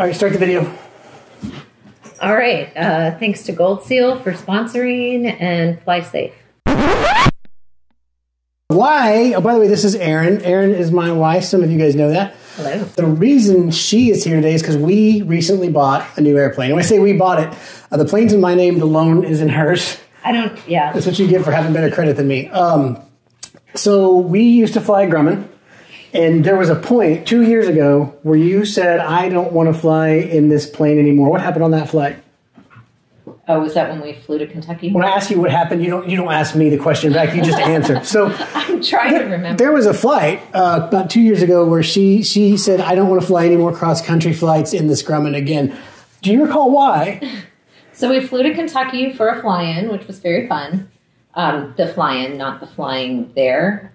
right, start the video. All right. Thanks to Gold Seal for sponsoring and fly safe. Why? Oh, by the way, this is Erin. Erin is my wife. Some of you guys know that. Hello. The reason she is here today is because we recently bought a new airplane. And when I say we bought it, the plane's in my name, the loan is in hers. Yeah. That's what you get for having better credit than me. So we used to fly Grumman, and there was a point 2 years ago where you said, I don't want to fly in this plane anymore. What happened on that flight? Oh, was that when we flew to Kentucky? When I ask you what happened, you don't ask me the question back. You just answer. So I'm trying to remember. There was a flight about 2 years ago where she said, I don't want to fly any more cross-country flights in this Grumman again. Do you recall why? So we flew to Kentucky for a fly-in, which was very fun. The fly-in, not the flying there.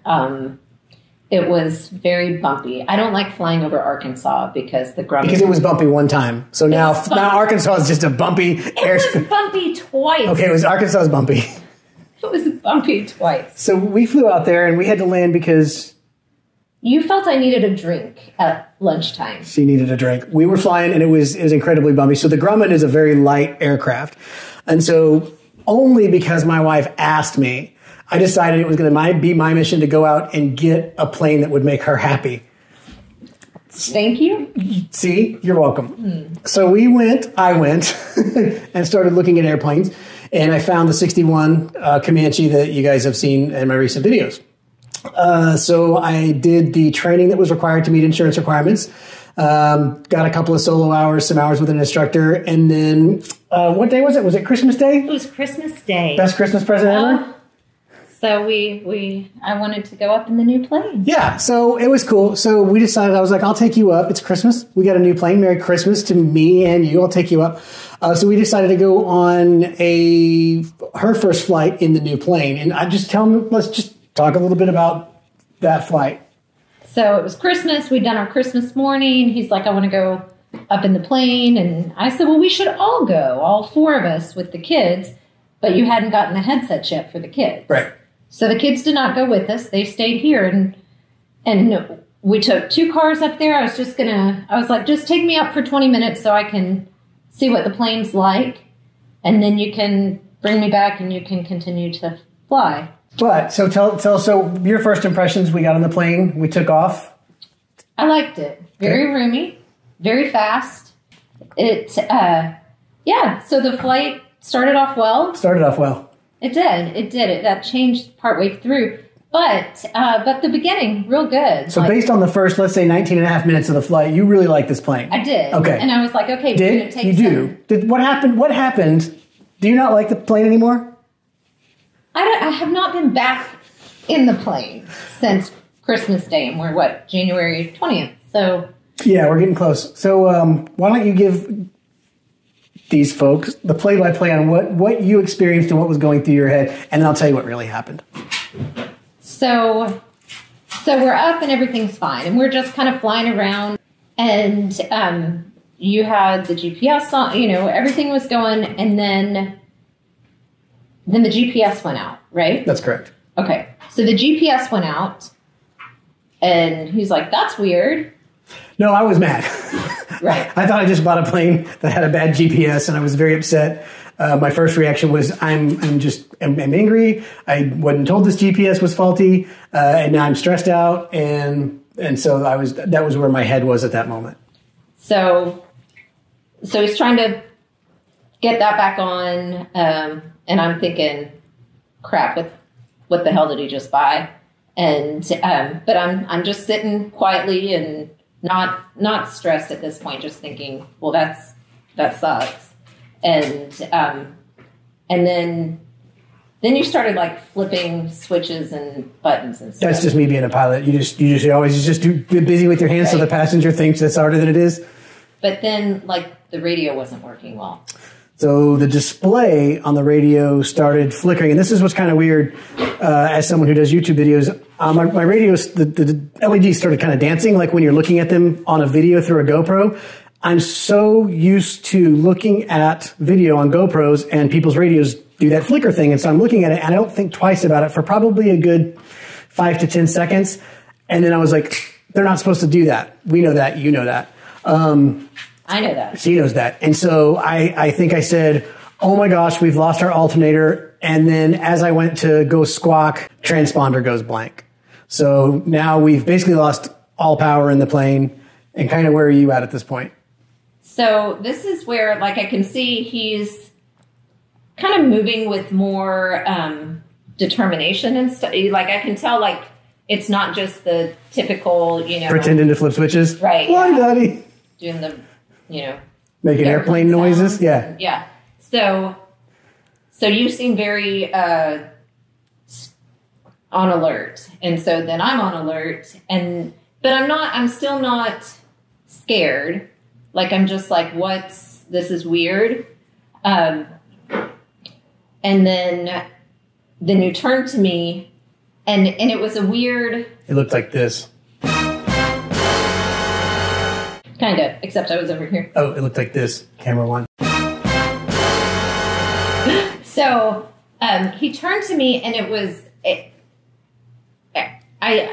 It was very bumpy. I don't like flying over Arkansas because the Grumman... Because it was bumpy one time. So now Arkansas is just a bumpy airspace. It was bumpy twice. Okay, Arkansas is bumpy. It was bumpy twice. So we flew out there and we had to land because... You felt I needed a drink at lunchtime. She needed a drink. We were flying and it was incredibly bumpy. So the Grumman is a very light aircraft. And so only because my wife asked me, I decided it was going to be my mission to go out and get a plane that would make her happy. Thank you. See, you're welcome. So I went and started looking at airplanes, and I found the 61 Comanche that you guys have seen in my recent videos. So I did the training that was required to meet insurance requirements, got a couple of solo hours, some hours with an instructor, and then what day was it? Was it Christmas Day? It was Christmas Day. Best Christmas present ever? So I wanted to go up in the new plane. Yeah, so it was cool. So we decided, I was like, I'll take you up. It's Christmas. We got a new plane. Merry Christmas to me and you. I'll take you up. So we decided to go on her first flight in the new plane. And let's just talk a little bit about that flight. So it was Christmas. We'd done our Christmas morning. He's like, I want to go up in the plane. And I said, well, we should all go, all four of us with the kids. But you hadn't gotten the headset yet for the kids. Right. So the kids did not go with us. They stayed here, and we took 2 cars up there. I was like, just take me up for 20 minutes so I can see what the plane's like, and then you can bring me back and you can continue to fly. But so so your first impressions. We got on the plane. We took off. I liked it. Very roomy, very fast. So the flight started off well. It did. That changed partway through. But the beginning, real good. So based on the first, let's say, 19 and a half minutes of the flight, you really like this plane. I did. Okay. And I was like, okay, we're going to take What happened? Do you not like the plane anymore? I have not been back in the plane since Christmas Day. And we're, January 20th. So... Yeah, we're getting close. So why don't you give these folks the play-by-play on what you experienced and what was going through your head, and then I'll tell you what really happened. So we're up and everything's fine, and we're just kind of flying around, and you had the GPS on, everything was going, and then the GPS went out, right? That's correct. Okay, so the GPS went out, and he's like, that's weird. No, I was mad. Right. I thought I just bought a plane that had a bad GPS, and I was very upset. My first reaction was, I'm angry. I wasn't told this GPS was faulty, and now I'm stressed out, and so that was where my head was at that moment. So he's trying to get that back on, and I'm thinking, crap, what the hell did he just buy? And but I'm just sitting quietly and not stressed at this point, just thinking, well, that sucks. And then you started like flipping switches and buttons and stuff. That's just me being a pilot. You always just do busy with your hands, right? So the passenger thinks that's harder than it is. But then like the radio wasn't working well. So the display on the radio started flickering, and this is what's kind of weird. As someone who does YouTube videos, my radios, the LEDs started kind of dancing, like when you're looking at them on a video through a GoPro. I'm so used to looking at video on GoPros, and people's radios do that flicker thing, and so I'm looking at it, and I don't think twice about it for probably a good 5 to 10 seconds, and then I was like, they're not supposed to do that. We know that, you know that. I know that. She knows that. And so I think I said, oh my gosh, we've lost our alternator. And then as I went to go squawk, transponder goes blank. So now we've basically lost all power in the plane. And kind of where are you at this point? So this is where, like, I can see he's kind of moving with more determination and stuff. Like, I can tell, like, it's not just the typical, pretending to flip switches. Right. Why, Daddy? Doing the, making airplane noises. Yeah. Yeah. So you seem very on alert. And so then I'm on alert. But I'm still not scared. Like, I'm just like, this is weird. And then you turn to me, and it was a weird... It looked like this. Kind of, except I was over here. Oh, it looked like this. Camera one. So he turned to me, and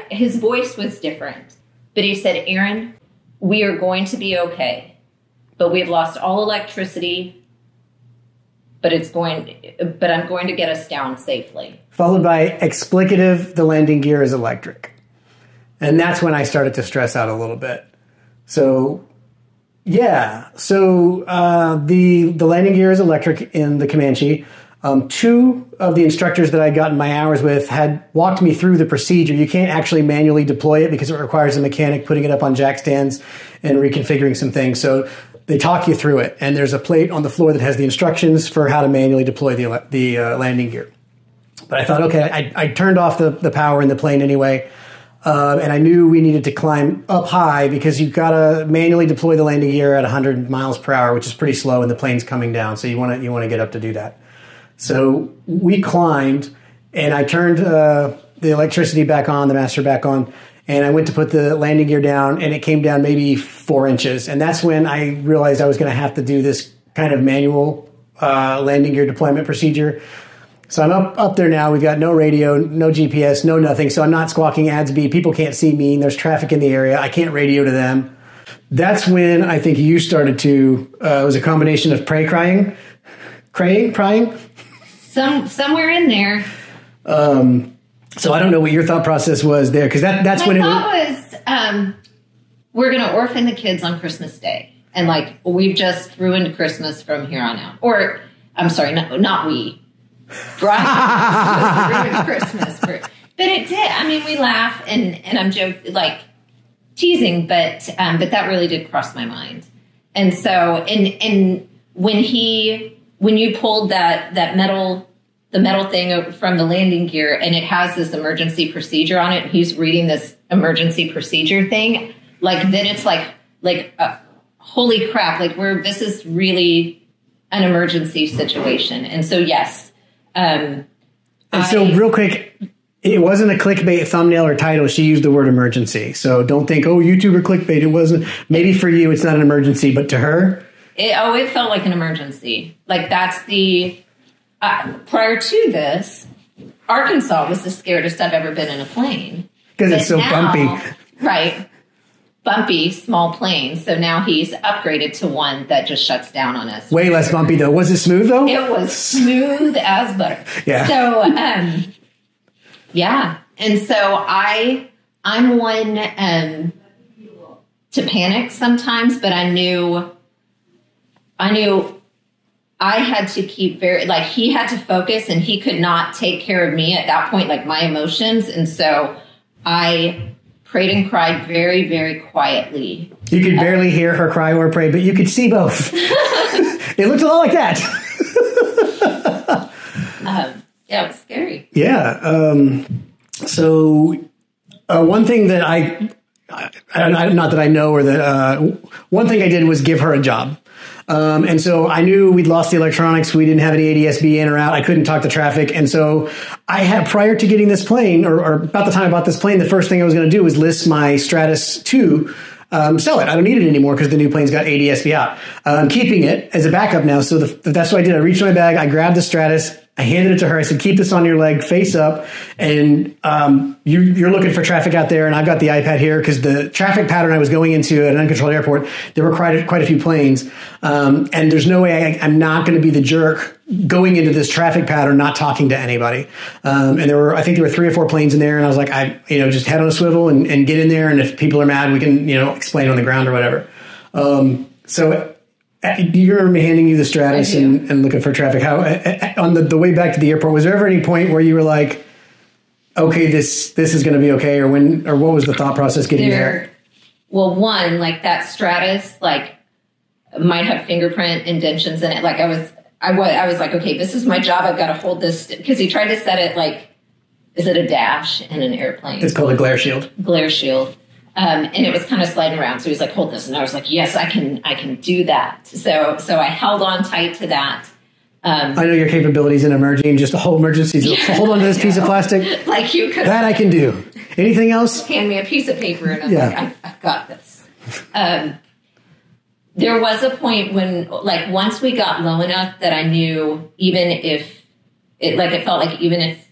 his voice was different. But he said, Aaron, we are going to be okay. But we've lost all electricity. But I'm going to get us down safely. Followed by explicative, the landing gear is electric. And that's when I started to stress out a little bit. So, yeah. So the landing gear is electric in the Comanche. Two of the instructors that I'd gotten my hours with had walked me through the procedure. You can't actually manually deploy it because it requires a mechanic putting it up on jack stands and reconfiguring some things. So they talk you through it. And there's a plate on the floor that has the instructions for how to manually deploy the landing gear. But I thought, okay, I turned off the power in the plane anyway. And I knew we needed to climb up high because you've got to manually deploy the landing gear at 100 miles per hour, which is pretty slow, and the plane's coming down. So you want to get up to do that. So we climbed, and I turned the electricity back on, the master back on, and I went to put the landing gear down, and it came down maybe 4 inches. And that's when I realized I was going to have to do this kind of manual landing gear deployment procedure. So I'm up there now. We've got no radio, no GPS, no nothing. So I'm not squawking ADS-B. People can't see me. There's traffic in the area. I can't radio to them. That's when I think you started to, it was a combination of crying. Somewhere in there. So I don't know what your thought process was there, because that's when it was. We're going to orphan the kids on Christmas Day, and like we've just ruined Christmas from here on out. Or I'm sorry, not we. Brian ruined Christmas, but it did. I mean, we laugh and I'm joking, like teasing, but that really did cross my mind. And so, and when you pulled the metal thing from the landing gear, and it has this emergency procedure on it, and he's reading this emergency procedure thing, like, then it's like holy crap, like this is really an emergency situation. And so, yes. So real quick, it wasn't a clickbait thumbnail or title. She used the word emergency. So don't think, oh, YouTuber clickbait. It wasn't. Maybe for you, it's not an emergency, but to her. It felt like an emergency. Like that's prior to this, Arkansas was the scariest I've ever been in a plane. Because it's so bumpy. Right. Bumpy, small planes. So now he's upgraded to one that just shuts down on us. Way less bumpy, though. Was it smooth, though? It was smooth as butter. Yeah. So, yeah. And so I'm one to panic sometimes, but I knew I had to keep he had to focus, and he could not take care of me at that point, like my emotions. And so I prayed and cried very, very quietly. You could barely hear her cry or pray, but you could see both. It looked a lot like that. Yeah, it was scary. Yeah. So one thing that not that I know, or that one thing I did was give her a job. And so I knew we'd lost the electronics. We didn't have any ADS-B in or out. I couldn't talk to traffic. And so I had, prior to getting this plane, or about the time I bought this plane, the first thing I was going to do was list my Stratus 2, sell it. I don't need it anymore because the new plane's got ADS-B out. I'm keeping it as a backup now. So that's what I did. I reached in my bag. I grabbed the Stratus, I handed it to her. I said, keep this on your leg, face up. And you're looking for traffic out there. And I've got the iPad here because the traffic pattern I was going into at an uncontrolled airport, there were quite a few planes. And there's no way I'm not going to be the jerk going into this traffic pattern, not talking to anybody. And I think there were 3 or 4 planes in there. And I was like, just head on a swivel and get in there. And if people are mad, we can, explain on the ground or whatever. So you remember me handing you the Stratus and looking for traffic. How on the way back to the airport, was there ever any point where you were like, okay, this is going to be okay, or what was the thought process getting there? Well, one, like that Stratus, like might have fingerprint indentions in it. Like I was like, okay, this is my job. I've got to hold this, because he tried to set it like, is it a dash in an airplane? It's called a glare shield. Glare shield. And it was kind of sliding around. So he was like, hold this. And I was like, yes, I can do that. So I held on tight to that. I know your capabilities in emerging, just a whole emergency. Hold on to this piece of plastic. Like you could. That I can do. Anything else? Hand me a piece of paper and I'm like, I've got this. There was a point when, like, once we got low enough that I knew even if it felt like even if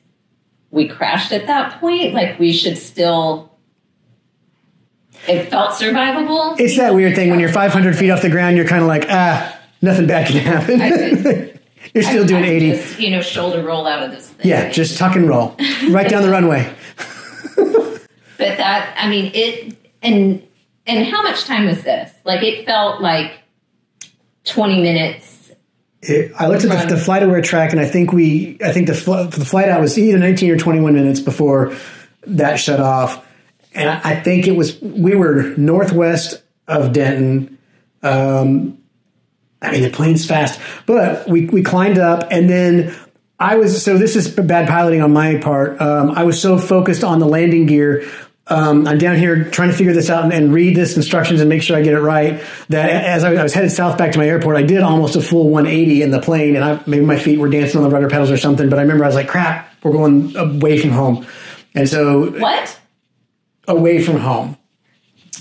we crashed at that point, like we should still... It felt survivable. It's that weird thing when you're 500 feet off the ground, you're kind of like, nothing bad can happen. You're still doing 80. Just, shoulder roll out of this thing. Yeah, just tuck and roll. Right down the runway. But that, I mean, and how much time was this? Like, it felt like 20 minutes. I looked at the flight aware track, and I think the flight out was either 19 or 21 minutes before that shut off. And I think we were northwest of Denton. The plane's fast, but we climbed up, and then so this is bad piloting on my part. I was so focused on the landing gear. I'm down here trying to figure this out and read this instructions and make sure I get it right, that as I was headed south back to my airport, I did almost a full 180 in the plane, and maybe my feet were dancing on the rudder pedals or something, but I remember I was like, crap, we're going away from home. And so... What? Away from home.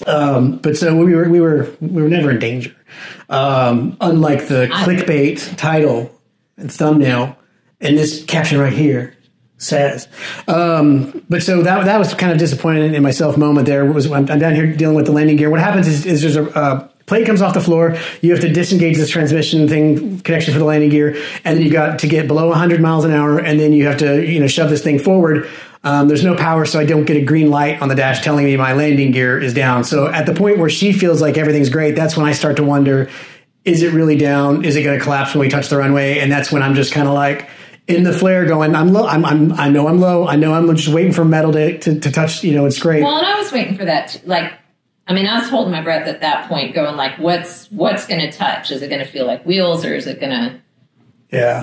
But so we were never in danger. Unlike the clickbait title and thumbnail, and this caption right here says. But so that was kind of disappointing in myself moment there. I'm down here dealing with the landing gear. What happens is there's a plane comes off the floor. You have to disengage this transmission connection for the landing gear, and then you've got to get below 100 miles an hour, and then you have to shove this thing forward. There's no power, so I don't get a green light on the dash telling me my landing gear is down. So at the point where she feels like everything's great, that's when I start to wonder, is it really down? Is it going to collapse when we touch the runway? And that's when I'm just kind of like in the flare going, I'm low. I know I'm low. I know I'm just waiting for metal to touch, and scrape. Well, and I was waiting for that. I was holding my breath at that point going like, what's going to touch? Is it going to feel like wheels, or is it going to... Yeah.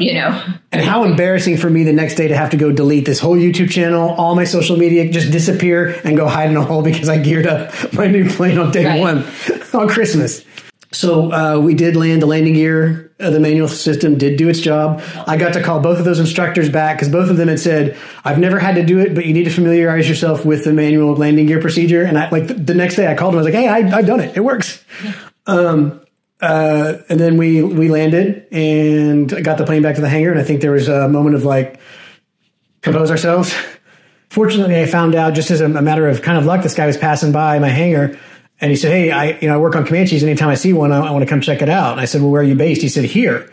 And how embarrassing for me the next day to have to go delete this whole YouTube channel, all my social media, just disappear and go hide in a hole because I geared up my new plane on day one on Christmas. So we did land the landing gear. The manual system did do its job. I got to call both of those instructors back because both of them had said, I've never had to do it, but you need to familiarize yourself with the manual landing gear procedure. And the next day I called them. I was like, hey, I've done it. It works. And then we landed and got the plane back to the hangar. And I think there was a moment of compose ourselves. Fortunately, I found out just as a matter of kind of luck, this guy was passing by my hangar and he said, hey, I work on Comanches. Anytime I see one, I want to come check it out. And I said, well, where are you based? He said, here.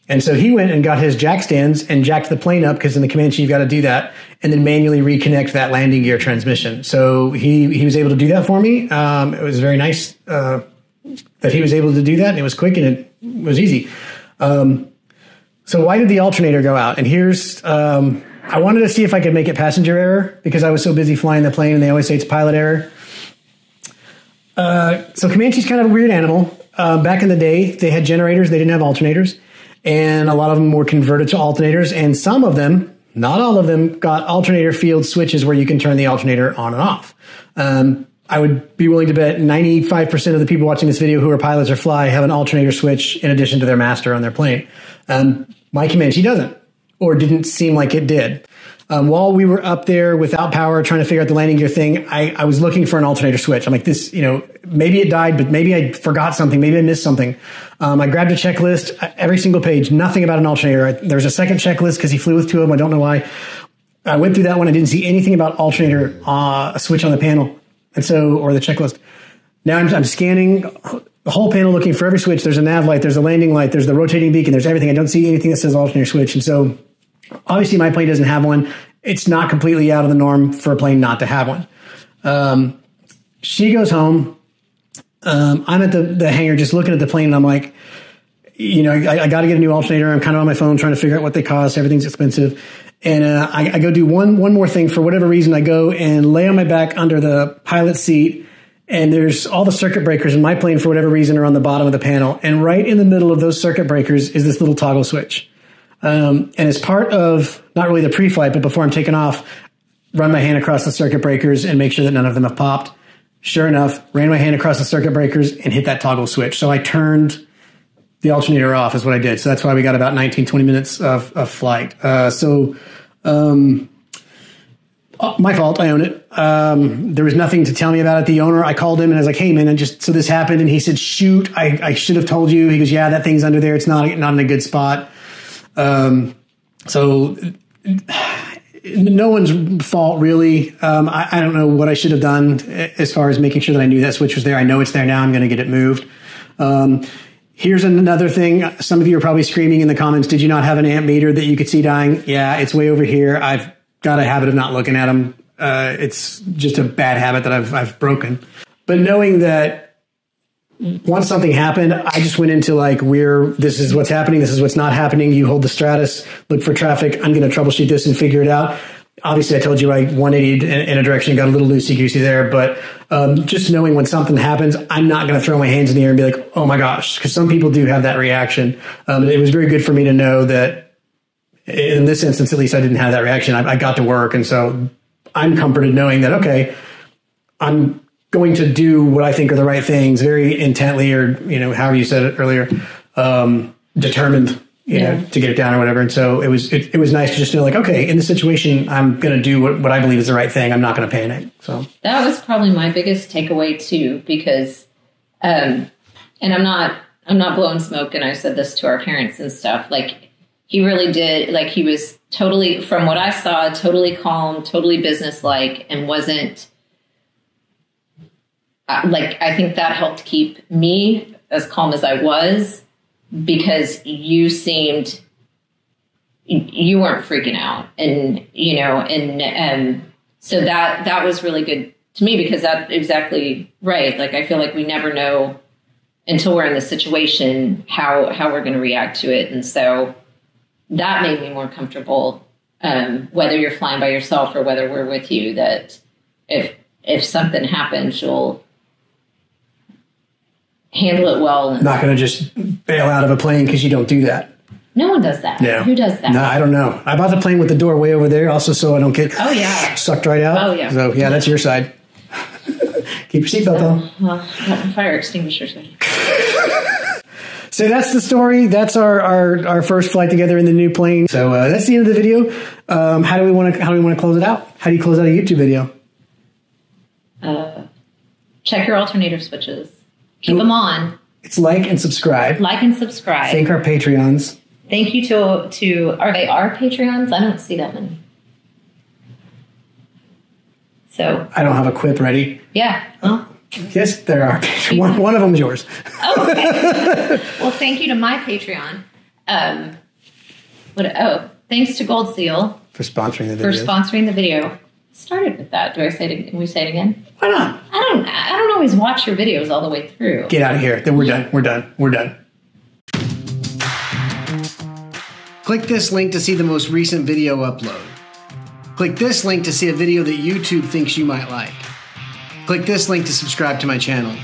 And so he went and got his jack stands and jacked the plane up, because in the Comanche, you've got to do that, and then manually reconnect that landing gear transmission. So he was able to do that for me. It was very nice, that he was able to do that, and it was quick and it was easy. So why did the alternator go out? And here's, I wanted to see if I could make it passenger error because I was so busy flying the plane, and they always say it's pilot error. So Comanche's kind of a weird animal. Back in the day, they had generators. They didn't have alternators, and a lot of them were converted to alternators, and some of them, not all of them, got alternator field switches where you can turn the alternator on and off. I would be willing to bet 95% of the people watching this video who are pilots or fly have an alternator switch in addition to their master on their plane. My Comanche doesn't, or didn't seem like it did. While we were up there without power trying to figure out the landing gear thing, I was looking for an alternator switch. I'm like, this, maybe it died, but maybe I forgot something. Maybe I missed something. I grabbed a checklist, every single page, nothing about an alternator. There was a second checklist because he flew with two of them. I don't know why. I went through that one. I didn't see anything about alternator, a switch on the panel. And so, or the checklist. Now I'm scanning the whole panel looking for every switch. There's a nav light, there's a landing light, there's the rotating beacon, there's everything. I don't see anything that says alternator switch. And so obviously my plane doesn't have one. It's not completely out of the norm for a plane not to have one. She goes home. I'm at the hangar just looking at the plane, and I'm like, you know, I got to get a new alternator. I'm kind of on my phone trying to figure out what they cost. Everything's expensive. And I go do one more thing. For whatever reason, I go and lay on my back under the pilot seat, and there's all the circuit breakers in my plane, for whatever reason, are on the bottom of the panel. And right in the middle of those circuit breakers is this little toggle switch. And as part of, not really the pre-flight, but before I'm taking off, run my hand across the circuit breakers and make sure that none of them have popped. Sure enough, ran my hand across the circuit breakers and hit that toggle switch. So I turned the alternator off is what I did. So that's why we got about 19, 20 minutes of flight. My fault. I own it. There was nothing to tell me about it. The owner, I called him and I was like, hey man, so this happened. And he said, shoot, I should have told you. He goes, yeah, that thing's under there. It's not in a good spot. So no one's fault really. I don't know what I should have done as far as making sure that I knew that switch was there. I know it's there now. I'm going to get it moved. Here's another thing. Some of you are probably screaming in the comments, did you not have an amp meter that you could see dying? Yeah, it's way over here. I've got a habit of not looking at them. It's just a bad habit that I've broken. But knowing that once something happened, I just went into like, this is what's happening. This is what's not happening. You hold the Stratus, look for traffic. I'm going to troubleshoot this and figure it out. Obviously, I told you I 180'd in a direction, got a little loosey-goosey there. But just knowing when something happens, I'm not going to throw my hands in the air and be like, oh my gosh, because some people do have that reaction. It was very good for me to know that in this instance, at least I didn't have that reaction. I got to work. And so I'm comforted knowing that, okay, I'm going to do what I think are the right things very intently, or, you know, however you said it earlier, determined, you know, to get it down or whatever. And so it was nice to just know like, okay, in this situation, I'm going to do what I believe is the right thing. I'm not going to panic. So that was probably my biggest takeaway too, because, and I'm not blowing smoke. And I said this to our parents and stuff, like he really did. Like he was totally, from what I saw, totally calm, totally businesslike, and wasn't, like, I think that helped keep me as calm as I was, because you weren't freaking out. And, you know, and so that was really good to me, because that's exactly right. Like, I feel like we never know until we're in the situation how we're going to react to it. And so that made me more comfortable, whether you're flying by yourself or whether we're with you, that if something happens, you'll handle it well. And not going to just bail out of a plane because you don't do that. No one does that. Yeah. Who does that? No, I don't know. I bought the plane with the door way over there also so I don't get sucked right out. Oh, yeah. So, yeah, that's your side. Keep your seatbelt on. Well, I got my fire extinguishers ready. So that's the story. That's our first flight together in the new plane. So that's the end of the video. How do we want to close it out? How do you close out a YouTube video? Check your alternator switches. Keep them on. It's like and subscribe. Like and subscribe. Thank our Patreons. Thank you to are they our Patreons? I don't see that many. So I don't have a quip ready. Yeah. Well, yes, there are. One of them's yours. Oh, okay. Well, thank you to my Patreon. Thanks to Gold Seal for sponsoring the video. Started with that. Can we say it again? Why not? I don't always watch your videos all the way through. Get out of here. Then we're done. Click this link to see the most recent video upload. Click this link to see a video that YouTube thinks you might like. Click this link to subscribe to my channel.